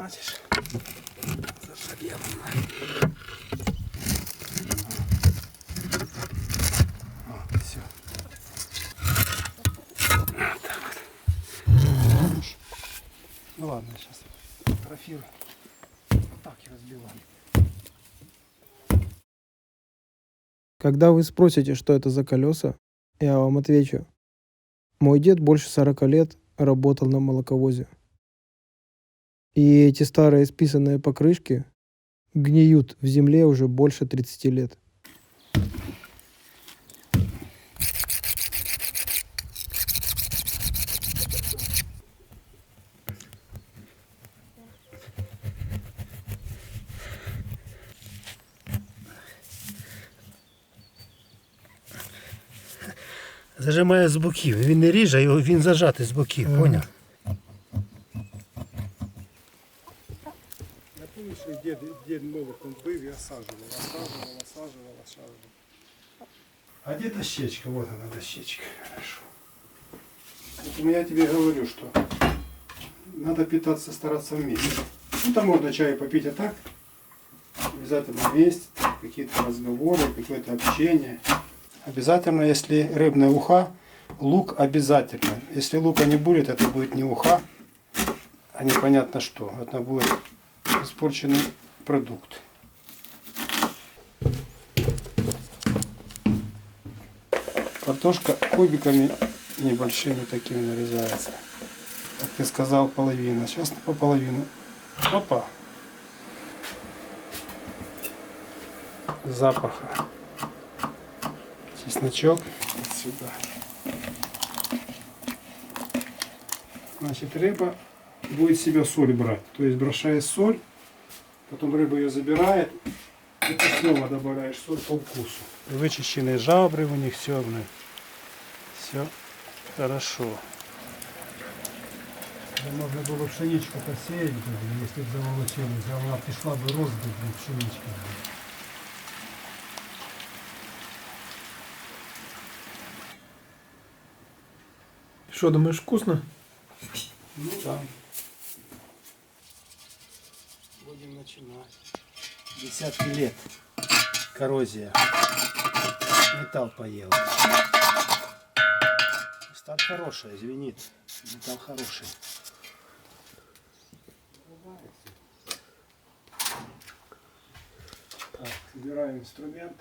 значит, заживем. Вот, все. Вот так вот. Ну ладно, сейчас фотографирую. Вот так и разбиваем. Когда вы спросите, что это за колеса, я вам отвечу. Мой дед больше 40 лет работал на молоковозе. И эти старые списанные покрышки гниют в земле уже больше 30 лет. Зажимає з боків. Він не ріже, він зажатий з боків, поняв? Я помню, что дед молот он бив и осаживал. А где дощечка? Вот она, дощечка. Хорошо. Вот я тебе говорю, что надо питаться, стараться вместе. Ну, там можно чай попить, а так обязательно вместе, какие-то разговоры, какое-то общение. Обязательно, если рыбная уха, лук обязательно. Если лука не будет, это будет не уха, а непонятно что. Это будет испорченный продукт. Картошка кубиками небольшими такими нарезается. Как ты сказал, половина. Сейчас по половину. Опа. Запаха. Чесночок. Вот сюда. Значит, рыба будет в себя соль брать. То есть бросаешь соль, потом рыба ее забирает, и ты снова добавляешь соль по вкусу. Вычищенные жабры у них все, все хорошо. Можно было пшеничку посеять, если бы заволочилась, а она пришла бы рост бы пшеничка. Что, думаешь, вкусно? Ну да. Будем начинать. Десятки лет. Коррозия. Металл поел. Сталь хорошая, звенит. Металл хороший. Так, собираем инструмент.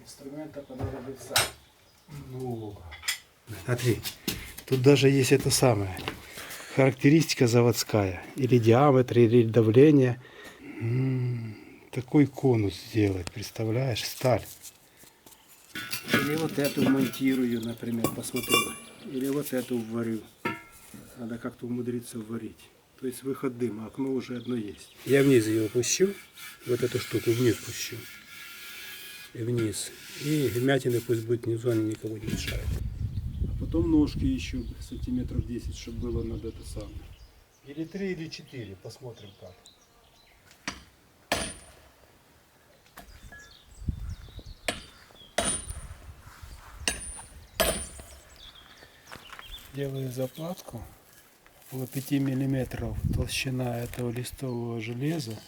Инструмента понадобится много. Смотри, тут даже есть это самое. Характеристика заводская. Или диаметр, или давление. Такой конус сделать, представляешь? Сталь. Или вот эту монтирую, например, посмотрю. Или вот эту варю. Надо как-то умудриться варить. То есть выход дыма, окно уже одно есть. Я вниз ее пущу, вот эту штуку вниз пущу. И вниз. И вмятины пусть будет внизу, они никого не мешают. А потом ножки еще сантиметров 10, чтобы было над это самое. Или 3, или 4, посмотрим как. Делаю заплатку. Около 5 миллиметров толщина этого листового железа.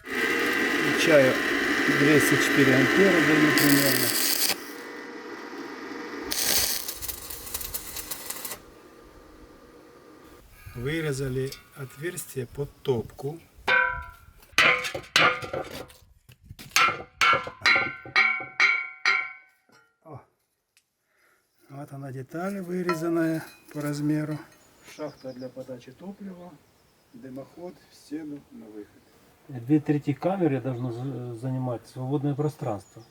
Включаю 204 ампера даю примерно. Вырезали отверстие под топку. Вот она деталь вырезанная по размеру. Шахта для подачи топлива, дымоход, стену на выход. 2/3 камеры должно занимать свободное пространство,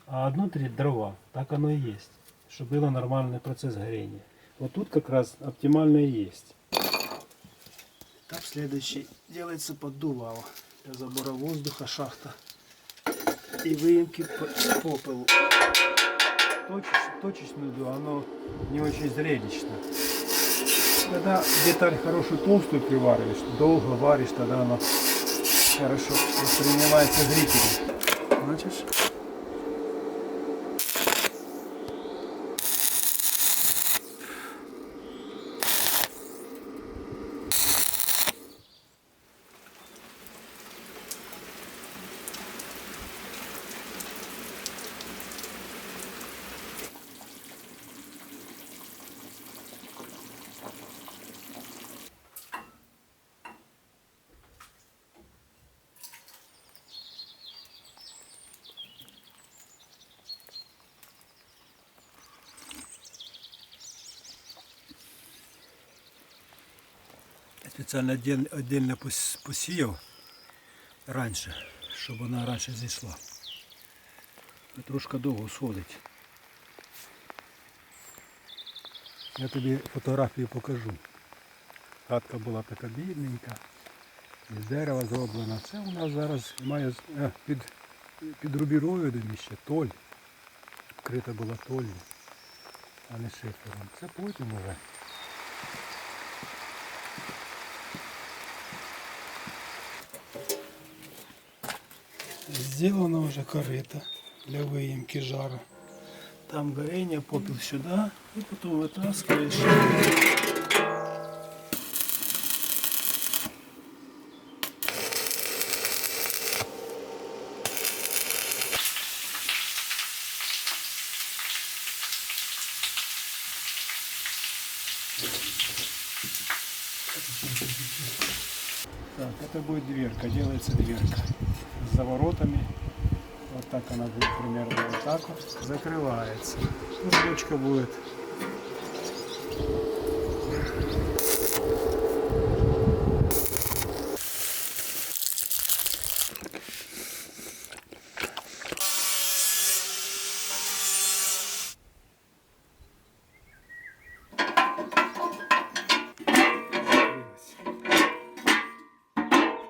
а 1/3 дрова. Так оно и есть, чтобы был нормальный процесс горения. Вот тут как раз оптимально и есть. Этап следующий. Делается поддувало для забора воздуха, шахта и выемки попелу. Точечную дугу, оно не очень зрелищно. Когда деталь хорошую толстую привариваешь, долго варишь, тогда она хорошо воспринимается зрителем. Значит, Спеціально віддільно посіяв раніше, щоб вона раніше зійшла. Трошки довго сходить. Я тобі фотографію покажу. Хатка була така бідненька, з дерева зроблена. Це у нас зараз має під рубіровою ще толь. Вкрита була толью, а не шифером. Це потім уже. Сделано уже корыто для выемки жара. Там горение, попел сюда, и потом вытаскиваешь. Так, это будет дверка, делается дверка с заворотами. Вот так она будет примерно вот так вот. Закрывается. Ну, ручка будет.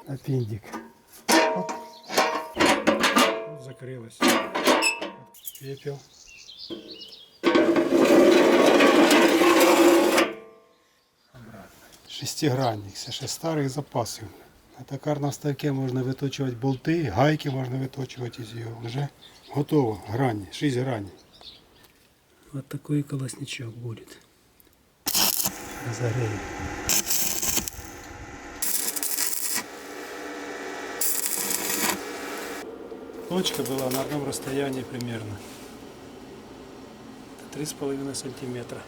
Аппендик. Оп. Закрылась. Пепел. Шестигранник, це ще старих запасів. На токарному ставке можна виточувати болти, гайки можна виточувати із його. Вже готово. Грані, 6 граней. Вот такой колосничок будет. Разогреем. Точка была на одном расстоянии примерно. 3,5 сантиметра.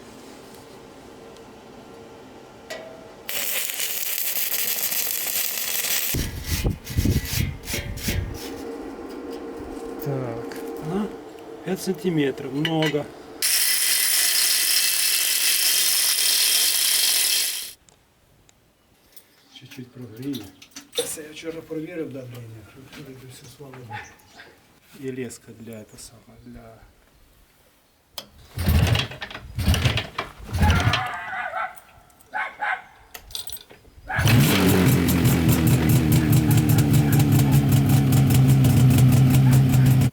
Так, 5 сантиметров, много. Чуть-чуть прогрію. Це я вчора провірив давлення, щоб тут все слава. І леска для этого самого, для...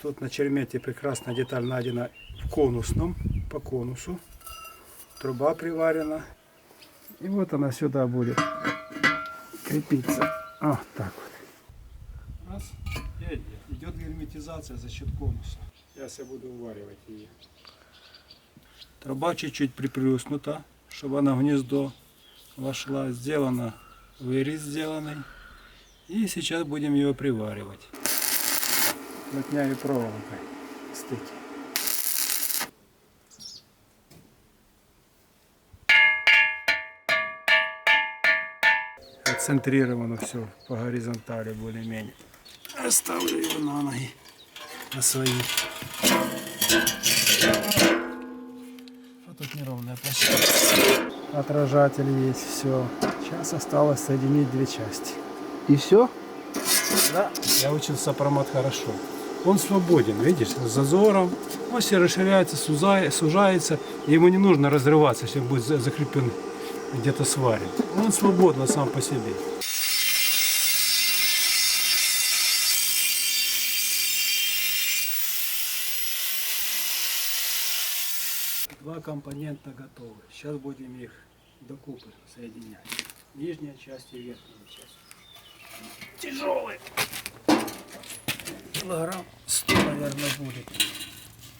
Тут на чермете прекрасная деталь найдена в конусном, по конусу. Труба приварена. И вот она сюда будет крепиться. Вот так вот. Раз. И идет герметизация за счет конуса. Сейчас я буду уваривать ее. Труба чуть-чуть приплюснута, чтобы она в гнездо вошла. Сделано, вырез сделанный. И сейчас будем ее приваривать. Плотняю проволокой стыки. Отцентрировано все по горизонтали более-менее. Оставлю его на ноги, на свои. А тут неровная площадка. Отражатель есть, все. Сейчас осталось соединить две части. И все? Да, я учился сопромат хорошо. Он свободен, видишь, с зазором. Он все расширяется, сужается. И ему не нужно разрываться, если он будет закреплен где-то сварен. Он свободно сам по себе. Два компонента готовы. Сейчас будем их докупы соединять. Нижняя часть и верхняя часть. Тяжелый. Килограмм 100, наверное, будет.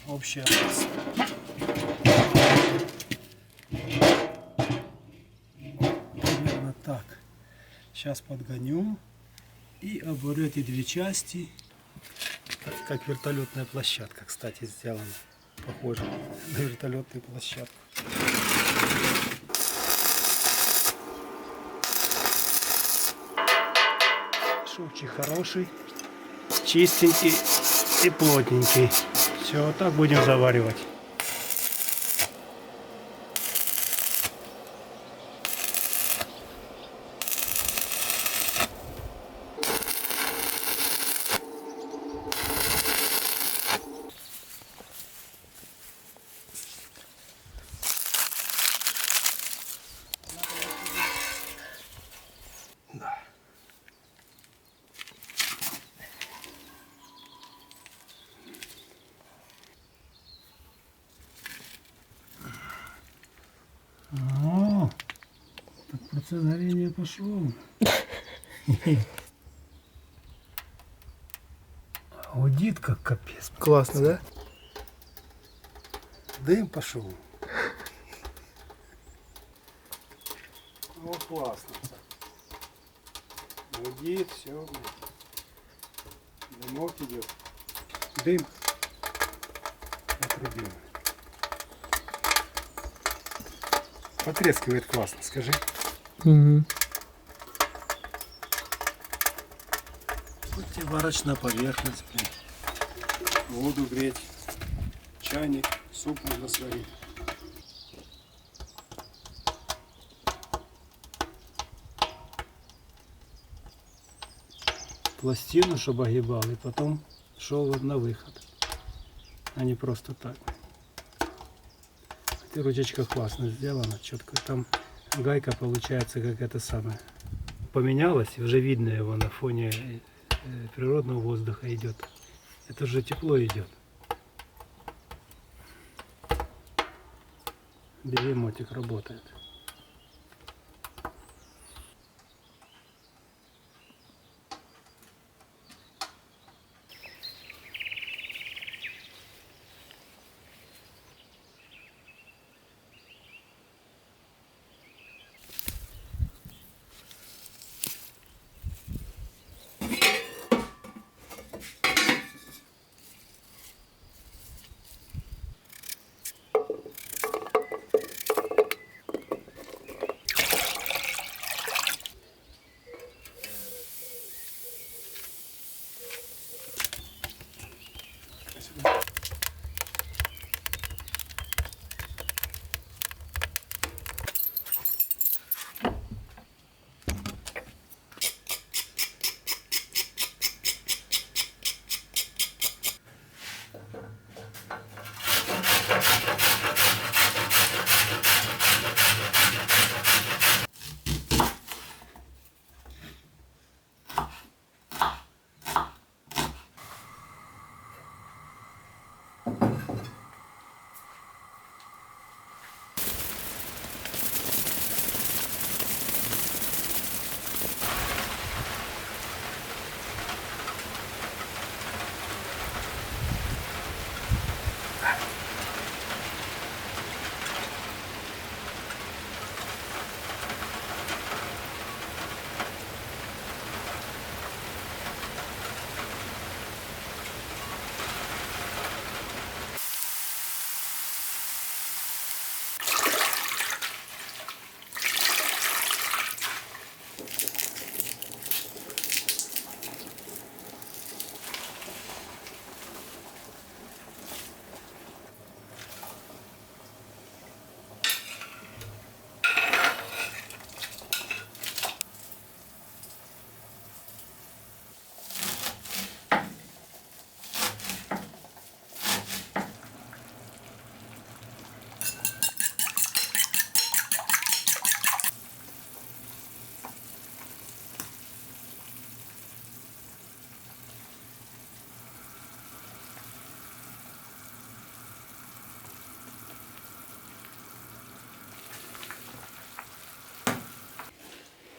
Общая масса. Примерно так. Сейчас подгоню и оборю эти две части. Как вертолетная площадка, кстати, сделана. Похоже на вертолетную площадку. Шовчик хороший, чистенький и плотненький. Все, вот так будем заваривать. Процесс горения пошел. Гудит как капец. Классно, да? Дым пошел. Ну классно. Гудит, все. Дымок идет. Дым. Отрубил. Потрескивает классно, скажи. Угу. Вот тебе варочная поверхность, блин. Воду греть. Чайник, суп можно сварить. Пластину, чтобы огибал, и потом шел на выход. А не просто так. Эта ручечка классно сделана, четко. Там гайка получается как это самое. Поменялась, и уже видно его на фоне природного воздуха идет. Это же тепло идет. Бегемотик работает.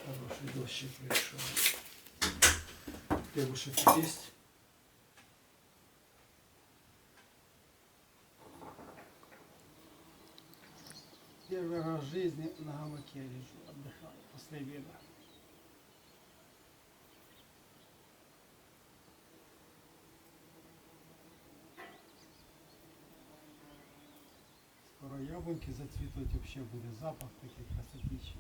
Хороший дождик пришел. Хлебушек есть. Первый раз в жизни на гамаке лежу, отдыхаю после обеда. Скоро яблоньки зацветуть, вообще будет запах такий красотищий.